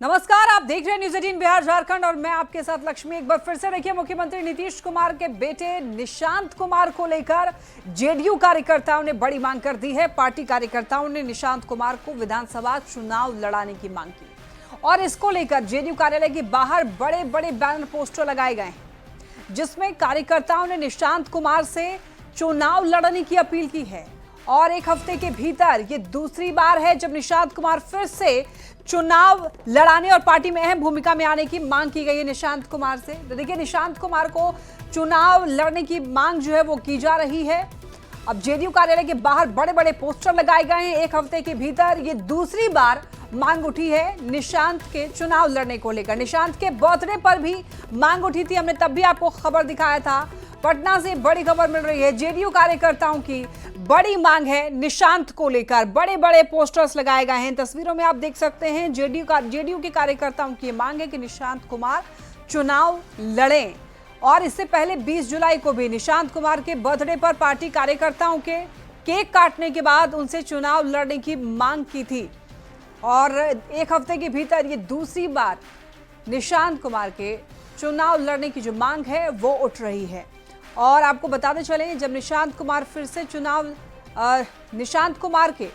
नमस्कार, आप देख रहे हैं न्यूज़ 18 बिहार झारखंड और मैं आपके साथ लक्ष्मी। एक बार फिर से देखिए, मुख्यमंत्री नीतीश कुमार के बेटे निशांत कुमार को लेकर जेडीयू कार्यकर्ताओं ने बड़ी मांग कर दी है। पार्टी कार्यकर्ताओं ने निशांत कुमार को विधानसभा चुनाव लड़ाने की मांग की और इसको लेकर जेडीयू कार्यालय के बाहर बड़े बड़े बैनर पोस्टर लगाए गए हैं, जिसमें कार्यकर्ताओं ने निशांत कुमार से चुनाव लड़ने की अपील की है। और एक हफ्ते के भीतर ये दूसरी बार है जब निशांत कुमार फिर से चुनाव लड़ाने और पार्टी में अहम भूमिका में आने की मांग की गई है निशांत कुमार से। तो देखिए, निशांत कुमार को चुनाव लड़ने की मांग जो है वो की जा रही है। अब जेडीयू कार्यालय के बाहर बड़े बड़े पोस्टर लगाए गए हैं। एक हफ्ते के भीतर ये दूसरी बार मांग उठी है निशांत के चुनाव लड़ने को लेकर। निशांत के बर्थडे पर भी मांग उठी थी, हमने तब भी आपको खबर दिखाया था। पटना से बड़ी खबर मिल रही है, जेडीयू कार्यकर्ताओं की बड़ी मांग है निशांत को लेकर। बड़े बड़े पोस्टर्स लगाए गए हैं, तस्वीरों में आप देख सकते हैं। जेडीयू के कार्यकर्ताओं की मांग है कि निशांत कुमार चुनाव लड़ें। और इससे पहले 20 जुलाई को भी निशांत कुमार के बर्थडे पर पार्टी कार्यकर्ताओं के केक काटने के बाद उनसे चुनाव लड़ने की मांग की थी। और एक हफ्ते के भीतर ये दूसरी बार निशांत कुमार के चुनाव लड़ने की जो मांग है वो उठ रही है। और आपको बताते चले, जब निशांत कुमार के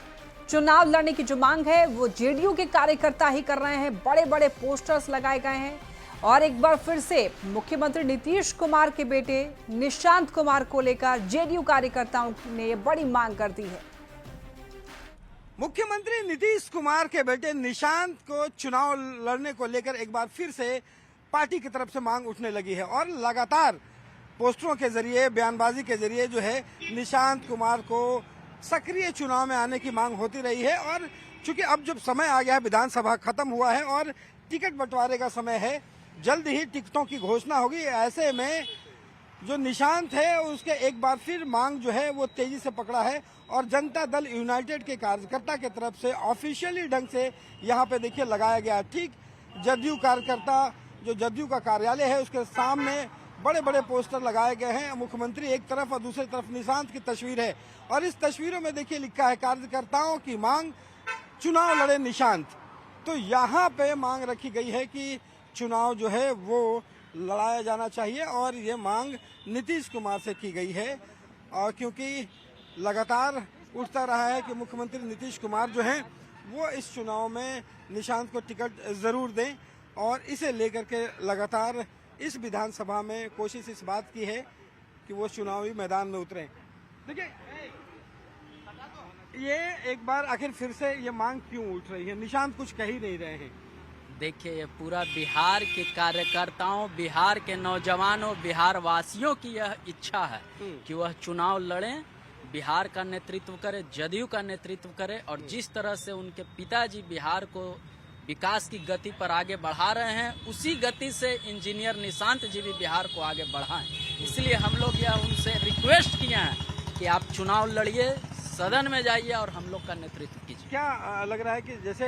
चुनाव लड़ने की जो मांग है वो जेडीयू के कार्यकर्ता ही कर रहे हैं। बड़े बड़े पोस्टर्स लगाए गए हैं और एक बार फिर से मुख्यमंत्री नीतीश कुमार के बेटे निशांत कुमार को लेकर जेडीयू कार्यकर्ताओं ने ये बड़ी मांग कर दी है। मुख्यमंत्री नीतीश कुमार के बेटे निशांत को चुनाव लड़ने को लेकर एक बार फिर से पार्टी की तरफ से मांग उठने लगी है और लगातार पोस्टरों के जरिए, बयानबाजी के जरिए जो है निशांत कुमार को सक्रिय चुनाव में आने की मांग होती रही है। और चूंकि अब जब समय आ गया है, विधानसभा खत्म हुआ है और टिकट बंटवारे का समय है, जल्द ही टिकटों की घोषणा होगी। ऐसे में जो निशांत है उसके एक बार फिर मांग जो है वो तेजी से पकड़ा है और जनता दल यूनाइटेड के कार्यकर्ता की तरफ से ऑफिशियली ढंग से यहाँ पे देखिए लगाया गया। ठीक जदयू कार्यकर्ता, जो जदयू का कार्यालय है उसके सामने बड़े बड़े पोस्टर लगाए गए हैं। मुख्यमंत्री एक तरफ और दूसरी तरफ निशांत की तस्वीर है और इस तस्वीरों में देखिए लिखा है, कार्यकर्ताओं की मांग चुनाव लड़े निशांत। तो यहाँ पे मांग रखी गई है कि चुनाव जो है वो लड़ाया जाना चाहिए और ये मांग नीतीश कुमार से की गई है। और क्योंकि लगातार उठता रहा है कि मुख्यमंत्री नीतीश कुमार जो हैं वो इस चुनाव में निशांत को टिकट जरूर दें और इसे लेकर के लगातार इस विधानसभा में कोशिश इस बात की है कि वो चुनावी मैदान में उतरें। देखिए, ये एक बार आखिर फिर से ये मांग क्यों उठ रही है? निशांत कुछ कह ही नहीं रहे हैं। देखिए, ये पूरा बिहार के कार्यकर्ताओं, बिहार के नौजवानों, बिहार वासियों की यह इच्छा है कि वह चुनाव लड़ें, बिहार का नेतृत्व करे, जदयू का नेतृत्व करे। और जिस तरह से उनके पिताजी बिहार को विकास की गति पर आगे बढ़ा रहे हैं, उसी गति से इंजीनियर निशांत जी भी बिहार को आगे बढ़ाएं। इसलिए हम लोग यह उनसे रिक्वेस्ट किए हैं कि आप चुनाव लड़िए, सदन में जाइए और हम लोग का नेतृत्व कीजिए। क्या लग रहा है कि जैसे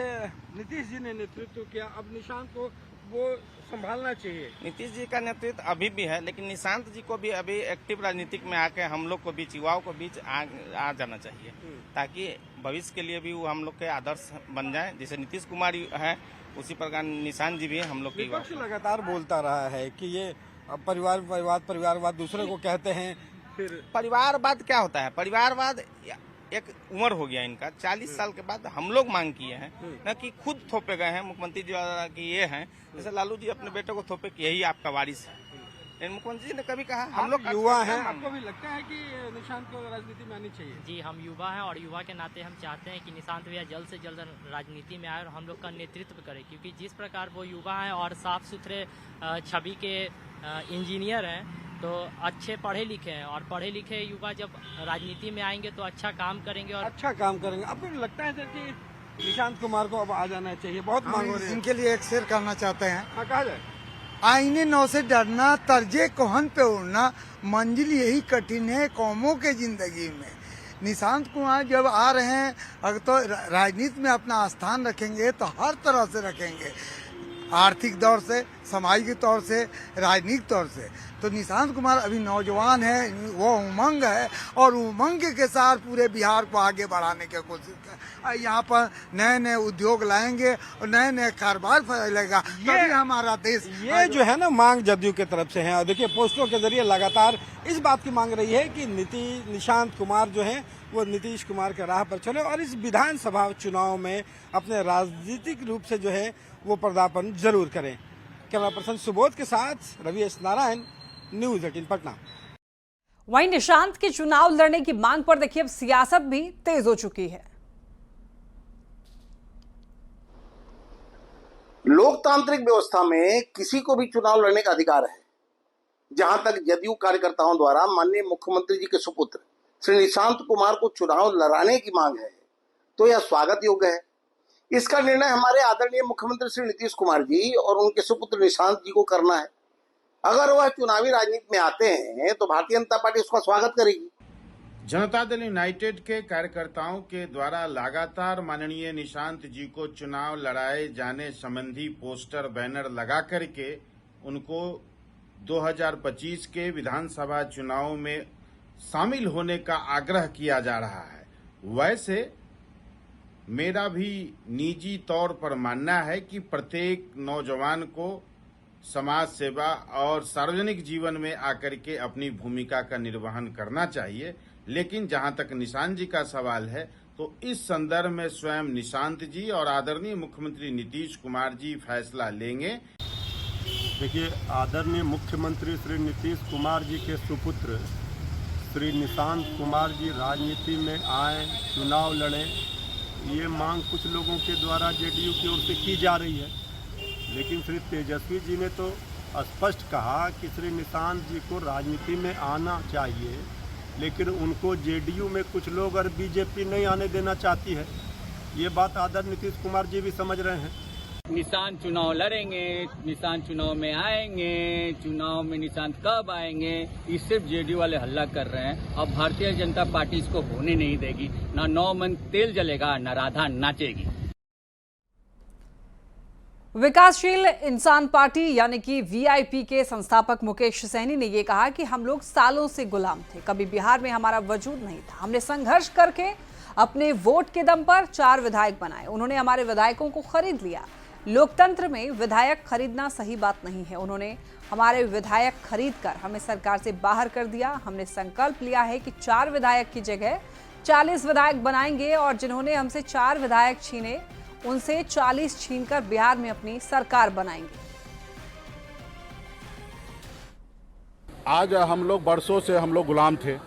नीतीश जी ने नेतृत्व किया, अब निशांत को वो संभालना चाहिए? नीतीश जी का नेतृत्व अभी भी है, लेकिन निशांत जी को भी अभी एक्टिव राजनीतिक में आके हम लोग को बीच, युवाओं को बीच आ जाना चाहिए, ताकि भविष्य के लिए भी वो हम लोग के आदर्श बन जाए। जैसे नीतीश कुमार है उसी प्रकार निशांत जी भी हम लोग के। विपक्ष लगातार बोलता रहा है कि ये परिवारवाद दूसरे को कहते हैं। फिर परिवारवाद क्या होता है? परिवारवाद एक उम्र हो गया इनका, 40 साल के बाद हम लोग मांग किए हैं, न कि खुद थोपे गए हैं मुख्यमंत्री जी की ये हैं। जैसे लालू जी अपने बेटे को थोपे कि यही आपका वारिस है, लेकिन मुख्यमंत्री जी ने कभी कहा हम लोग युवा हैं। आपको भी लगता है कि निशांत को राजनीति में आनी चाहिए? जी, हम युवा हैं और युवा के नाते हम चाहते हैं कि निशांत भैया जल्द से जल्द राजनीति में आए और हम लोग का नेतृत्व करें, क्योंकि जिस प्रकार वो युवा हैं और साफ सुथरे छवि के इंजीनियर हैं, तो अच्छे पढ़े लिखे हैं और पढ़े लिखे युवा जब राजनीति में आएंगे तो अच्छा काम करेंगे और अच्छा काम करेंगे। आपको लगता है सर कि निशांत कुमार को अब आ जाना चाहिए? बहुत मांग हो रही है। इनके लिए एक शेर करना चाहते हैं। हाँ, कहा जाए। आईने नौ से डरना, तर्जे कोहन पे उड़ना, मंजिल यही कठिन है कौमों के जिंदगी में। निशांत कुमार जब आ रहे हैं, अगर तो राजनीति में अपना स्थान रखेंगे तो हर तरह से रखेंगे, आर्थिक दौर से, सामाजिक तौर से, राजनीतिक तौर से। तो निशांत कुमार अभी नौजवान है, वो उमंग है और उमंग के साथ पूरे बिहार को आगे बढ़ाने की कोशिश कर। यहाँ पर नए नए उद्योग लाएंगे और नए नए कारोबार फैलेगा, तभी हमारा देश। ये जो है ना मांग जदयू की तरफ से है और देखिए पोस्टरों के जरिए लगातार इस बात की मांग रही है कि निशांत कुमार जो है वो नीतीश कुमार के राह पर चले और इस विधानसभा चुनाव में अपने राजनीतिक रूप से जो है वो पदार्पण जरूर करें। कैमरा पर्सन सुबोध के साथ रवि एस नारायण, न्यूज़ 18 पटना। वहीं निशांत के चुनाव लड़ने की मांग पर देखिए अब सियासत भी तेज हो चुकी है। लोकतांत्रिक व्यवस्था में किसी को भी चुनाव लड़ने का अधिकार है। जहां तक जदयू कार्यकर्ताओं द्वारा माननीय मुख्यमंत्री जी के सुपुत्र श्री निशांत कुमार को चुनाव लड़ाने की मांग है, तो यह स्वागत योग्य है। इसका निर्णय हमारे आदरणीय मुख्यमंत्री श्री नीतीश कुमार जी और उनके सुपुत्र निशांत जी को करना है। अगर वह चुनावी राजनीति में आते हैं तो भारतीय जनता पार्टी उसका स्वागत करेगी। जनता दल यूनाइटेड के कार्यकर्ताओं के द्वारा लगातार माननीय निशांत जी को चुनाव लड़ाए जाने संबंधी पोस्टर बैनर लगा करके उनको 2025 के विधानसभा चुनाव में शामिल होने का आग्रह किया जा रहा है। वैसे मेरा भी निजी तौर पर मानना है कि प्रत्येक नौजवान को समाज सेवा और सार्वजनिक जीवन में आकर के अपनी भूमिका का निर्वहन करना चाहिए। लेकिन जहां तक निशांत जी का सवाल है तो इस संदर्भ में स्वयं निशांत जी और आदरणीय मुख्यमंत्री नीतीश कुमार जी फैसला लेंगे। देखिए, आदरणीय मुख्यमंत्री श्री नीतीश कुमार जी के सुपुत्र श्री निशांत कुमार जी राजनीति में आए, चुनाव लड़ें, ये मांग कुछ लोगों के द्वारा जेडीयू की ओर से की जा रही है। लेकिन श्री तेजस्वी जी ने तो स्पष्ट कहा कि श्री निशांत जी को राजनीति में आना चाहिए, लेकिन उनको जेडीयू में कुछ लोग और बीजेपी नहीं आने देना चाहती है। ये बात आदरणीय नीतीश कुमार जी भी समझ रहे हैं। निशांत चुनाव लड़ेंगे, निशांत चुनाव में आएंगे, चुनाव में निशांत कब आएंगे, ये सिर्फ जेडीयू वाले हल्ला कर रहे हैं। अब भारतीय जनता पार्टी इसको होने नहीं देगी। ना 9 मन तेल जलेगा, ना राधा नाचेगी। विकासशील इंसान पार्टी यानी कि वीआईपी के संस्थापक मुकेश सहनी ने यह कहा कि हम लोग सालों से गुलाम थे, कभी बिहार में हमारा वजूद नहीं था। हमने संघर्ष करके अपने वोट के दम पर 4 विधायक बनाए। उन्होंने हमारे विधायकों को खरीद लिया। लोकतंत्र में विधायक खरीदना सही बात नहीं है। उन्होंने हमारे विधायक खरीदकर हमें सरकार से बाहर कर दिया। हमने संकल्प लिया है कि 4 विधायक की जगह 40 विधायक बनाएंगे और जिन्होंने हमसे 4 विधायक छीने उनसे 40 छीनकर बिहार में अपनी सरकार बनाएंगे। आज हम लोग बरसों से हम लोग गुलाम थे,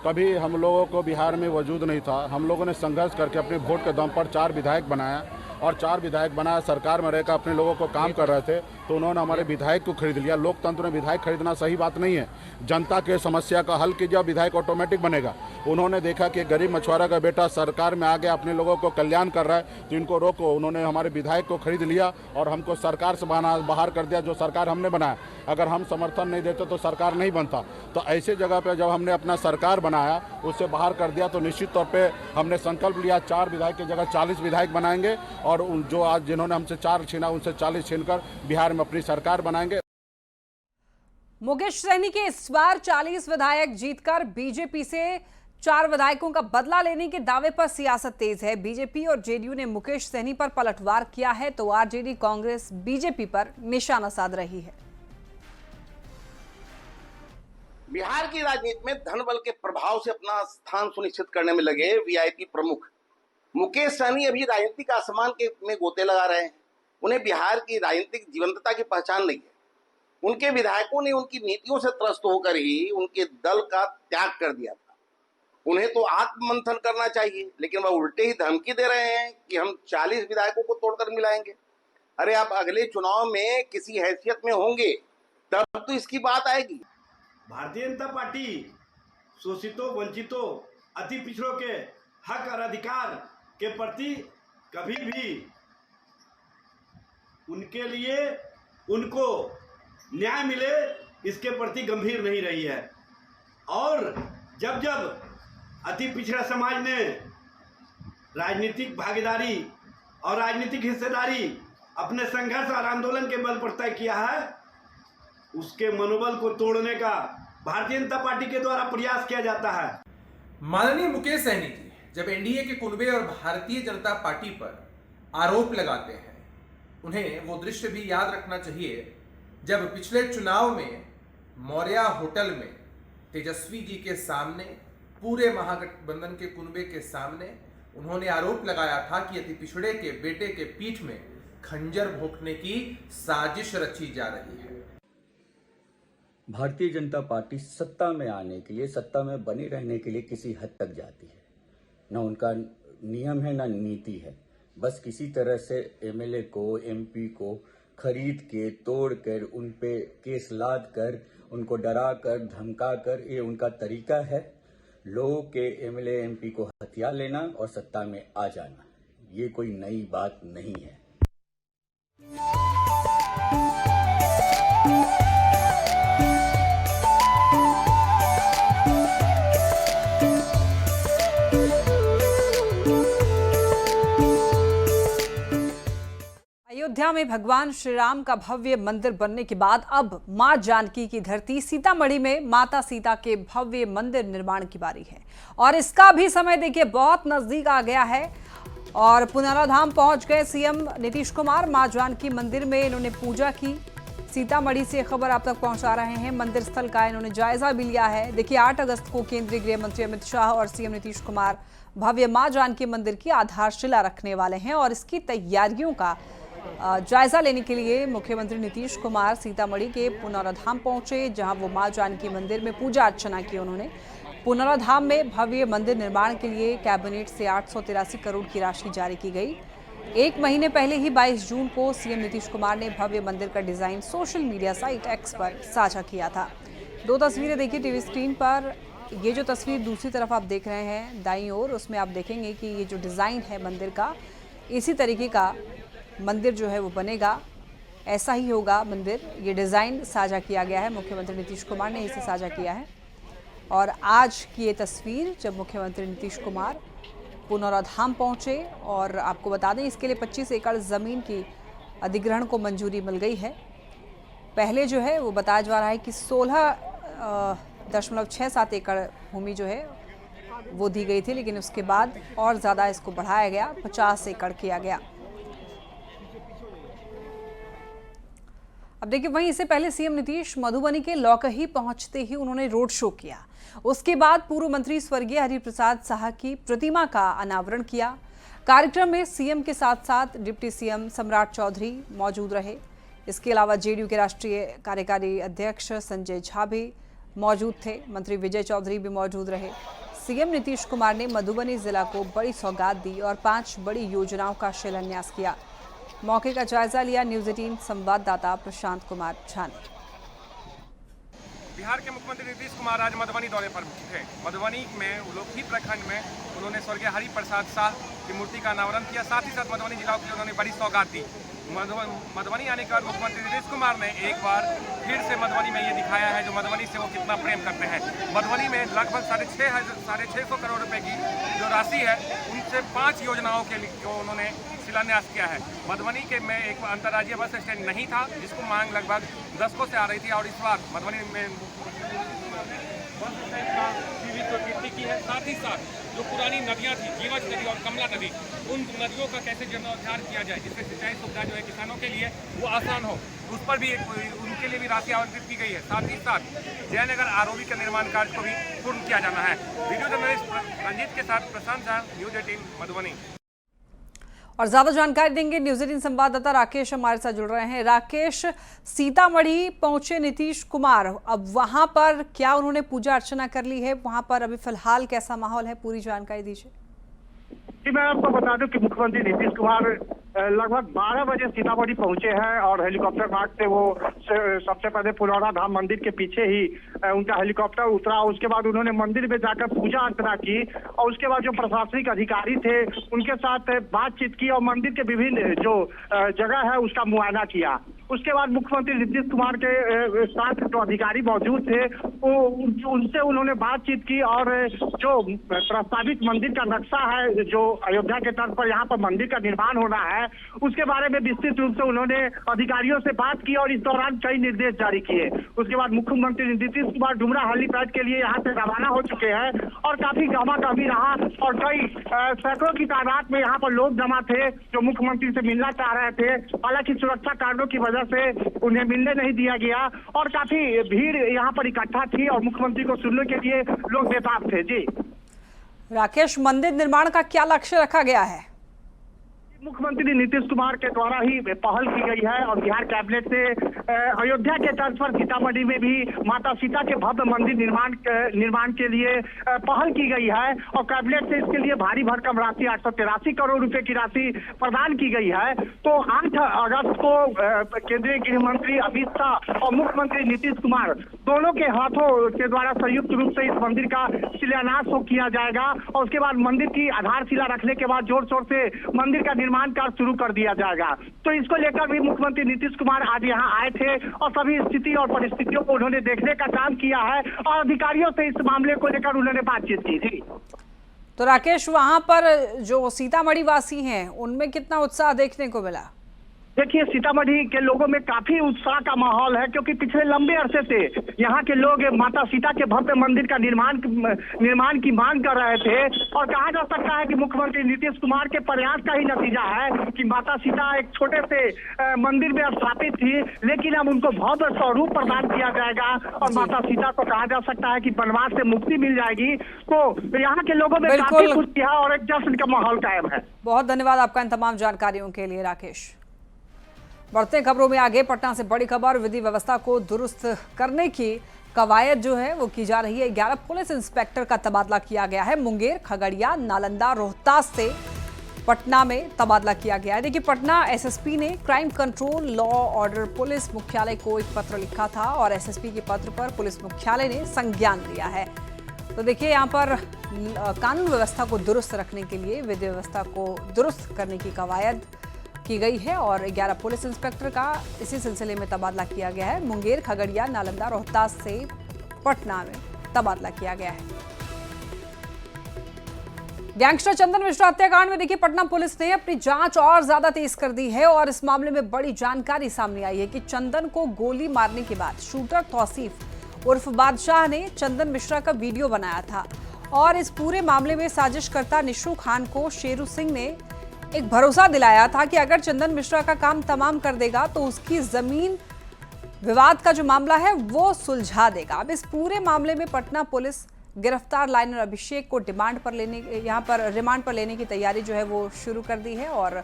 कभी हम लोगों को बिहार में वजूद नहीं था। हम लोगों ने संघर्ष करके अपने वोट के दम पर 4 विधायक बनाया और 4 विधायक बनाया, सरकार में रहकर अपने लोगों को काम कर रहे थे तो उन्होंने हमारे विधायक को खरीद लिया। लोकतंत्र में विधायक खरीदना सही बात नहीं है। जनता के समस्या का हल कीजिए, विधायक ऑटोमेटिक बनेगा। उन्होंने देखा कि गरीब मछुआरा का बेटा सरकार में आ गया, अपने लोगों को कल्याण कर रहा है तो इनको रोको। उन्होंने हमारे विधायक को खरीद लिया और हमको सरकार से बाहर कर दिया, जो सरकार हमने बनाया। अगर हम समर्थन नहीं देते तो सरकार नहीं बनता। तो ऐसे जगह पर जब हमने अपना सरकार बनाया, उससे बाहर कर दिया, तो निश्चित तौर पर हमने संकल्प लिया 4 विधायक की जगह 40 विधायक बनाएंगे और जो आज जिन्होंने हमसे 4 छीना उनसे 40 छीनकर बिहार में अपनी सरकार बनाएंगे। मुकेश सहनी के इस बार 40 विधायक जीतकर बीजेपी से 4 विधायकों का बदला लेने के दावे पर सियासत तेज है। बीजेपी और जेडीयू ने मुकेश सहनी पर पलटवार किया है तो आरजेडी कांग्रेस बीजेपी पर निशाना साध रही है। बिहार की राजनीति में धन बल के प्रभाव से अपना स्थान सुनिश्चित करने में लगे वीआईपी प्रमुख मुकेश सहनी अभी राजनीतिक आसमान में गोते लगा रहे हैं। उन्हें बिहार की राजनीतिक जीवंतता की पहचान नहीं है। उनके विधायकों ने उनकी नीतियों से त्रस्त होकर ही उनके दल का त्याग कर दिया था। उन्हें तो आत्ममंथन करना चाहिए, लेकिन वह उल्टे ही धमकी दे रहे हैं कि हम 40 विधायकों को तोड़कर मिलाएंगे। अरे आप अगले चुनाव में किसी हैसियत में होंगे तब तो इसकी बात आएगी। भारतीय जनता पार्टी शोषितों, वंचितों, अति पिछड़ों के हक और अधिकार के प्रति कभी भी उनके लिए उनको न्याय मिले इसके प्रति गंभीर नहीं रही है। और जब जब अति पिछड़ा समाज ने राजनीतिक भागीदारी और राजनीतिक हिस्सेदारी अपने संघर्ष और आंदोलन के बल पर तय किया है, उसके मनोबल को तोड़ने का भारतीय जनता पार्टी के द्वारा प्रयास किया जाता है। माननीय मुकेश सहनी जी जब एनडीए के कुनबे और भारतीय जनता पार्टी पर आरोप लगाते हैं, उन्हें वो दृश्य भी याद रखना चाहिए जब पिछले चुनाव में मौर्या होटल में तेजस्वी जी के सामने, पूरे महागठबंधन के कुनबे के सामने उन्होंने आरोप लगाया था कि अति पिछड़े के बेटे के पीठ में खंजर भोंकने की साजिश रची जा रही है। भारतीय जनता पार्टी सत्ता में आने के लिए, सत्ता में बने रहने के लिए किसी हद तक जाती है। न उनका नियम है, न नीति है। बस किसी तरह से एमएलए को, एमपी को खरीद के, तोड़ कर, उन पे केस लाद कर, उनको डरा कर, धमका कर, ये उनका तरीका है। लोगों के एमएलए, एमपी को हथिया लेना और सत्ता में आ जाना, ये कोई नई बात नहीं है। अयोध्या में भगवान श्री राम का भव्य मंदिर बनने के बाद अब मां जानकी की धरती सीतामढ़ी में माता सीता के भव्य मंदिर निर्माण की बारी है और इसका भी समय देखिए बहुत नजदीक आ गया है। और पुनौरा धाम पहुंच गए सीएम नीतीश कुमार। मां जानकी मंदिर में इन्होंने पूजा की। सीतामढ़ी से खबर आप तक पहुंचा रहे हैं। मंदिर स्थल का इन्होंने जायजा भी लिया है। देखिए 8 अगस्त को केंद्रीय गृह मंत्री अमित शाह और सीएम नीतीश कुमार भव्य मां जानकी मंदिर की आधारशिला रखने वाले हैं और इसकी तैयारियों का जायजा लेने के लिए मुख्यमंत्री नीतीश कुमार सीतामढ़ी के पुनौरा धाम पहुंचे, जहां वो मां जानकी मंदिर में पूजा अर्चना की। उन्होंने पुनौरा धाम में भव्य मंदिर निर्माण के लिए कैबिनेट से 883 करोड़ की राशि जारी की गई। एक महीने पहले ही 22 जून को सीएम नीतीश कुमार ने भव्य मंदिर का design social media site x पर साझा किया था। 2 तस्वीरें देखिए टीवी स्क्रीन पर। ये जो तस्वीर दूसरी तरफ आप देख रहे हैं दाईं ओर, उसमें आप देखेंगे कि ये जो डिज़ाइन है मंदिर का, इसी तरीके का मंदिर जो है वो बनेगा, ऐसा ही होगा मंदिर। ये डिज़ाइन साझा किया गया है, मुख्यमंत्री नीतीश कुमार ने इसे साझा किया है। और आज की ये तस्वीर जब मुख्यमंत्री नीतीश कुमार पुनौरा धाम पहुँचे, और आपको बता दें इसके लिए 25 एकड़ ज़मीन की अधिग्रहण को मंजूरी मिल गई है। पहले जो है वो बताया जा रहा है कि 16.67 एकड़ भूमि जो है वो दी गई थी, लेकिन उसके बाद और ज़्यादा इसको बढ़ाया गया, 50 एकड़ किया गया। अब देखिए वहीं इससे पहले सीएम नीतीश मधुबनी के लौकही पहुंचते ही उन्होंने रोड शो किया। उसके बाद पूर्व मंत्री स्वर्गीय हरिप्रसाद शाह की प्रतिमा का अनावरण किया। कार्यक्रम में सीएम के साथ साथ डिप्टी सीएम सम्राट चौधरी मौजूद रहे। इसके अलावा जेडीयू के राष्ट्रीय कार्यकारी अध्यक्ष संजय झा भी मौजूद थे। मंत्री विजय चौधरी भी मौजूद रहे। सीएम नीतीश कुमार ने मधुबनी जिला को बड़ी सौगात दी और 5 बड़ी योजनाओं का शिलान्यास किया। मौके का जायजा लिया न्यूज़ 18 संवाददाता प्रशांत कुमार झा ने। बिहार के मुख्यमंत्री नीतीश कुमार आज मधुबनी दौरे पर थे। मधुबनी में उलोखी प्रखंड में उन्होंने स्वर्गीय हरिप्रसाद शाह की मूर्ति का अनावरण किया। साथ ही साथ मधुबनी जिला के लिए उन्होंने बड़ी सौगात दी। मधुबनी आने के बाद मुख्यमंत्री नीतीश कुमार ने एक बार फिर से मधुबनी में ये दिखाया है जो मधुबनी से वो कितना प्रेम करते हैं। मधुबनी में लगभग 650 करोड़ रुपए की जो राशि है, उनसे 5 योजनाओं के लिए उन्होंने शिलान्यास किया है। मधुबनी के में एक अंतर्राज्यीय बस स्टैंड नहीं था, जिसको मांग लगभग दशकों से आ रही थी, और इस बार मधुबनी में बस स्टैंड का कीर्ति की है। साथ ही साथ जो पुरानी नदियां थी, जीवछ नदी और कमला नदी, उन नदियों का कैसे जीर्णोद्धार किया जाए जिससे सिंचाई सुविधा जो है किसानों के लिए वो आसान हो, उस पर भी उनके लिए भी राशि आवंटित की गई है। साथ ही साथ जयनगर आरओबी का निर्माण कार्य को भी पूर्ण किया जाना है। वीडियो जर्नलिस्ट रंजीत के साथ प्रशांत झा, न्यूज़ 18 मधुबनी। और ज्यादा जानकारी देंगे न्यूज़ 18 संवाददाता राकेश हमारे साथ जुड़ रहे हैं। राकेश, सीतामढ़ी पहुंचे नीतीश कुमार, अब वहां पर क्या उन्होंने पूजा अर्चना कर ली है? वहां पर अभी फिलहाल कैसा माहौल है, पूरी जानकारी दीजिए। जी मैं आपको बता दूं कि मुख्यमंत्री नीतीश कुमार लगभग 12 बजे सीतामढ़ी पहुंचे हैं और हेलीकॉप्टर मार्ग से वो सबसे पहले पुनौरा धाम मंदिर के पीछे ही उनका हेलीकॉप्टर उतरा। उसके बाद उन्होंने मंदिर में जाकर पूजा अर्चना की और उसके बाद जो प्रशासनिक अधिकारी थे उनके साथ बातचीत की और मंदिर के विभिन्न जो जगह है उसका मुआयना किया। उसके बाद मुख्यमंत्री नीतीश कुमार के साथ जो अधिकारी मौजूद थे वो उनसे उन्होंने बातचीत की और जो प्रस्तावित मंदिर का नक्शा है, जो अयोध्या के तर्ज पर यहाँ पर मंदिर का निर्माण होना है, उसके बारे में विस्तृत रूप से उन्होंने अधिकारियों से बात की और इस दौरान कई निर्देश जारी किए। उसके बाद मुख्यमंत्री नीतीश कुमार डुमरा हेलीपैड के लिए यहाँ से रवाना हो चुके हैं और काफी गहमा-गहमी रहा और कई सैकड़ों की तादाद में यहाँ पर लोग जमा थे जो मुख्यमंत्री से मिलना चाह रहे थे। हालांकि सुरक्षा कारणों की वजह से उन्हें मिलने नहीं दिया गया और काफी भीड़ यहाँ पर इकट्ठा थी और मुख्यमंत्री को सुनने के लिए लोग बेताब थे। जी राकेश, मंदिर निर्माण का क्या लक्ष्य रखा गया है? मुख्यमंत्री नीतीश कुमार के द्वारा ही पहल की गई है और बिहार कैबिनेट से अयोध्या के तर्ज पर सीतामढ़ी में भी माता सीता के भव्य मंदिर निर्माण के लिए पहल की गई है और कैबिनेट से इसके लिए भारी भरकम राशि 883 करोड़ रुपए की राशि प्रदान की गई है। तो 8 अगस्त को केंद्रीय गृह मंत्री अमित शाह और मुख्यमंत्री नीतीश कुमार दोनों के हाथों के द्वारा संयुक्त रूप से इस मंदिर का शिलान्यास किया जाएगा और उसके बाद मंदिर की आधारशिला रखने के बाद जोर शोर से मंदिर का निर्माण कार्य शुरू कर दिया जाएगा। तो इसको लेकर भी मुख्यमंत्री नीतीश कुमार आज यहाँ आए थे और सभी स्थिति और परिस्थितियों को उन्होंने देखने का काम किया है और अधिकारियों से इस मामले को लेकर उन्होंने बातचीत की थी। तो राकेश, वहां पर जो सीतामढ़ी वासी हैं उनमें कितना उत्साह देखने को मिला? देखिए, सीतामढ़ी के लोगों में काफी उत्साह का माहौल है क्योंकि पिछले लंबे अरसे से यहाँ के लोग माता सीता के भव्य मंदिर का निर्माण की मांग कर रहे थे और कहा जा सकता है कि मुख्यमंत्री नीतीश कुमार के प्रयास का ही नतीजा है कि माता सीता एक छोटे से मंदिर में स्थापित थी, लेकिन अब उनको भव्य स्वरूप प्रदान किया जाएगा और माता सीता को कहा जा सकता है कि वनवास से मुक्ति मिल जाएगी। तो यहाँ के लोगों में काफी खुशी है और एक जश्न का माहौल कायम है। बहुत धन्यवाद आपका इन तमाम जानकारियों के लिए राकेश। बढ़ते खबरों में आगे, पटना से बड़ी खबर, विधि व्यवस्था को दुरुस्त करने की कवायद जो है वो की जा रही है। 11 पुलिस इंस्पेक्टर का तबादला किया गया है। मुंगेर, खगड़िया, नालंदा, रोहतास से पटना में तबादला किया गया है। देखिए, पटना एसएसपी ने crime control law order police मुख्यालय को एक पत्र लिखा था और एसएसपी के पत्र पर पुलिस मुख्यालय ने संज्ञान लिया है। तो देखिए, यहाँ पर कानून व्यवस्था को दुरुस्त रखने के लिए विधि व्यवस्था को दुरुस्त करने की कवायद की गई है और 11 पुलिस इंस्पेक्टर का इसी सिलसिले में तबादला किया गया है। मुंगेर, खगड़िया, नालंदा, रोहतास से पटना में तबादला किया गया है। गैंगस्टर चंदन मिश्रा हत्याकांड में देखिए, पटना पुलिस ने अपनी जांच और ज्यादा तेज कर दी है और इस मामले में बड़ी जानकारी सामने आई है कि चंदन को गोली मारने के बाद शूटर तौसीफ उर्फ बादशाह ने चंदन मिश्रा का वीडियो बनाया था और इस पूरे मामले में साजिशकर्ता निशू खान को शेरू सिंह ने एक भरोसा दिलाया था कि अगर चंदन मिश्रा का काम तमाम कर देगा तो उसकी जमीन विवाद का जो मामला है वो सुलझा देगा। अब इस पूरे मामले में पटना पुलिस गिरफ्तार लाइनर अभिषेक को रिमांड पर लेने की तैयारी जो है वो शुरू कर दी है और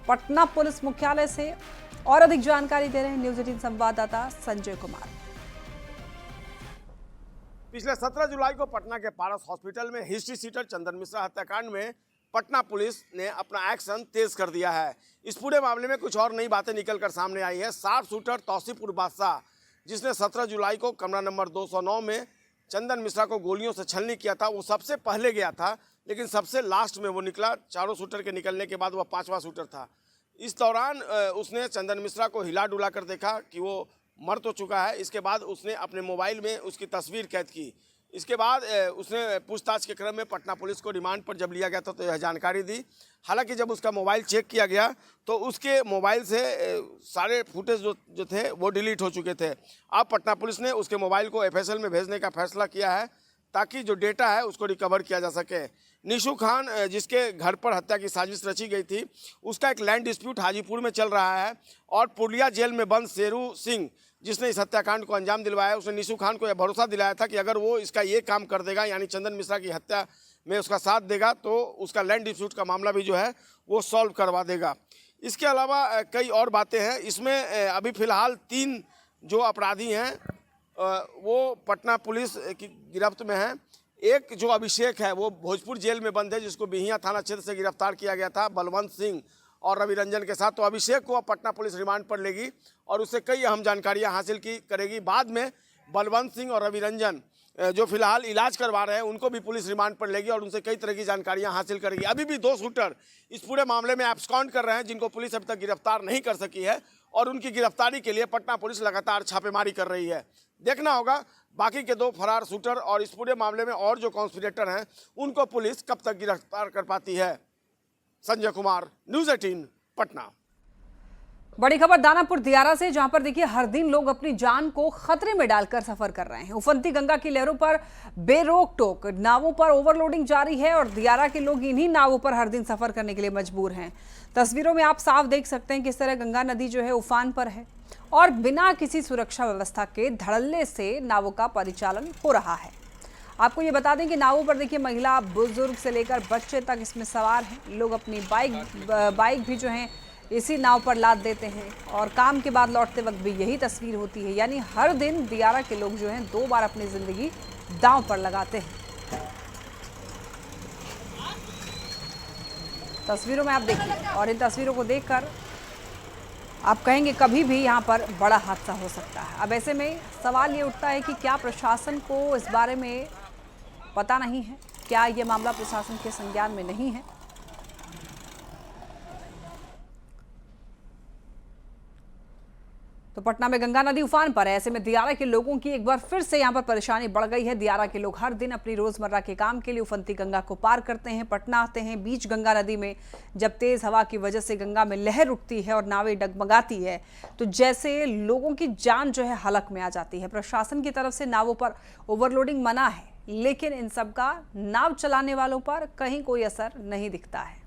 पटना पुलिस मुख्यालय से और अधिक जानकारी दे रहे हैं न्यूज 18 संवाददाता संजय कुमार। पिछले 17 जुलाई को पटना के पारस हॉस्पिटल में हिस्ट्री सीटर चंदन मिश्रा हत्याकांड में पटना पुलिस ने अपना एक्शन तेज कर दिया है। इस पूरे मामले में कुछ और नई बातें निकलकर सामने आई है। शार्प शूटर तौसीफ उर्फ बादशाह, जिसने 17 जुलाई को कमरा नंबर 209 में चंदन मिश्रा को गोलियों से छलनी किया था, वो सबसे पहले गया था, लेकिन सबसे लास्ट में वो निकला। चारों शूटर के निकलने के बाद वह 5वां शूटर था। इस दौरान उसने चंदन मिश्रा को हिला डुला कर देखा कि वो मर तो चुका है। इसके बाद उसने अपने मोबाइल में उसकी तस्वीर कैद की। इसके बाद उसने पूछताछ के क्रम में पटना पुलिस को रिमांड पर जब लिया गया था तो यह जानकारी दी। हालांकि जब उसका मोबाइल चेक किया गया तो उसके मोबाइल से सारे फुटेज जो थे वो डिलीट हो चुके थे। अब पटना पुलिस ने उसके मोबाइल को एफएसएल में भेजने का फैसला किया है ताकि जो डेटा है उसको रिकवर किया जा सके। निशू खान, जिसके घर पर हत्या की साजिश रची गई थी, उसका एक लैंड डिस्प्यूट हाजीपुर में चल रहा है और पुरलिया जेल में बंद शेरू सिंह, जिसने इस हत्याकांड को अंजाम दिलवाया, उसने निशू खान को यह भरोसा दिलाया था कि अगर वो इसका ये काम कर देगा, यानी चंदन मिश्रा की हत्या में उसका साथ देगा, तो उसका लैंड डिस्प्यूट का मामला भी जो है वो सॉल्व करवा देगा। इसके अलावा कई और बातें हैं। इसमें अभी फ़िलहाल 3 जो अपराधी हैं वो पटना पुलिस की गिरफ्त में हैं। एक जो अभिषेक है वो भोजपुर जेल में बंद है, जिसको बिहियां थाना क्षेत्र से गिरफ्तार किया गया था बलवंत सिंह और रवि रंजन के साथ। तो अभिषेक को अब पटना पुलिस रिमांड पर लेगी और उससे कई अहम जानकारियां हासिल करेगी। बाद में बलवंत सिंह और रवि रंजन जो फिलहाल इलाज करवा रहे हैं उनको भी पुलिस रिमांड पर लेगी और उनसे कई तरह की जानकारियां हासिल करेगी। अभी भी 2 शूटर इस पूरे मामले में एब्सकॉन्ड कर रहे हैं, जिनको पुलिस अभी तक गिरफ्तार नहीं कर सकी है और उनकी गिरफ्तारी के लिए पटना पुलिस लगातार छापेमारी कर रही है। देखना होगा बाकी के 2 फरार शूटर और इस पूरे मामले में और जो कॉन्स्पिरेटर हैं उनको पुलिस कब तक गिरफ्तार कर पाती है। संजय कुमार, न्यूज़ 18 पटना। बड़ी खबर दानापुर दियारा से, जहां पर देखिए हर दिन लोग अपनी जान को खतरे में डालकर सफर कर रहे हैं। उफनती गंगा की लहरों पर बेरोक टोक नावों पर ओवरलोडिंग जारी है और दियारा के लोग इन्हीं नावों पर हर दिन सफर करने के लिए मजबूर हैं। तस्वीरों में आप साफ देख सकते हैं किस तरह गंगा नदी जो है उफान पर है और बिना किसी सुरक्षा व्यवस्था के धड़ल्ले से नावों का परिचालन हो रहा है। आपको ये बता दें कि नावों पर देखिए महिला, बुजुर्ग से लेकर बच्चे तक इसमें सवार हैं। लोग अपनी बाइक भी जो है इसी नाव पर लाद देते हैं और काम के बाद लौटते वक्त भी यही तस्वीर होती है। यानी हर दिन दियारा के लोग जो हैं 2 बार अपनी जिंदगी दांव पर लगाते हैं। तस्वीरों में आप देखिए और इन तस्वीरों को देखकर आप कहेंगे कभी भी यहाँ पर बड़ा हादसा हो सकता है। अब ऐसे में सवाल ये उठता है कि क्या प्रशासन को इस बारे में पता नहीं है? क्या ये मामला प्रशासन के संज्ञान में नहीं है? तो पटना में गंगा नदी उफान पर है। ऐसे में दियारा के लोगों की एक बार फिर से यहां पर परेशानी बढ़ गई है। दियारा के लोग हर दिन अपनी रोजमर्रा के काम के लिए उफनती गंगा को पार करते हैं, पटना आते हैं। बीच गंगा नदी में जब तेज हवा की वजह से गंगा में लहर उठती है और नावें डगमगाती है तो जैसे लोगों की जान जो है हलक में आ जाती है। प्रशासन की तरफ से नावों पर ओवरलोडिंग मना है, लेकिन इन सब का नाव चलाने वालों पर कहीं कोई असर नहीं दिखता है।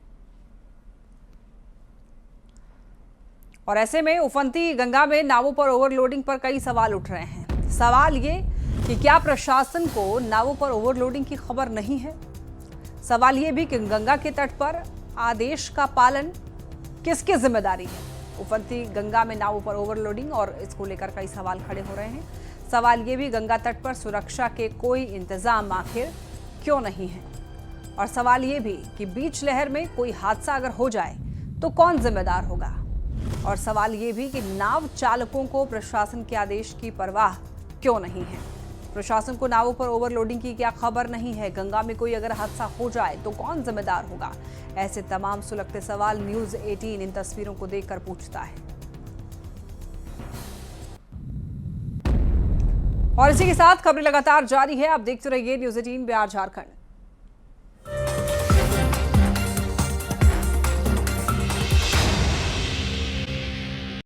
और ऐसे में उफनती गंगा में नावों पर ओवरलोडिंग पर कई सवाल उठ रहे हैं। सवाल ये कि क्या प्रशासन को नावों पर ओवरलोडिंग की खबर नहीं है? सवाल ये भी कि गंगा के तट पर आदेश का पालन किसकी जिम्मेदारी है? उफनती गंगा में नावों पर ओवरलोडिंग और इसको लेकर कई सवाल खड़े हो रहे हैं। सवाल ये भी गंगा तट पर सुरक्षा के कोई इंतजाम आखिर क्यों नहीं है? और सवाल ये भी कि बीच लहर में कोई हादसा अगर हो जाए तो कौन जिम्मेदार होगा? और सवाल ये भी कि नाव चालकों को प्रशासन के आदेश की परवाह क्यों नहीं है? प्रशासन को नावों पर ओवरलोडिंग की क्या खबर नहीं है? गंगा में कोई अगर हादसा हो जाए तो कौन जिम्मेदार होगा? ऐसे तमाम सुलगते सवाल न्यूज़ 18 इन तस्वीरों को देखकर पूछता है। और इसी के साथ खबरें लगातार जारी है। आप देखते रहिए न्यूज़ 18 बिहार झारखंड।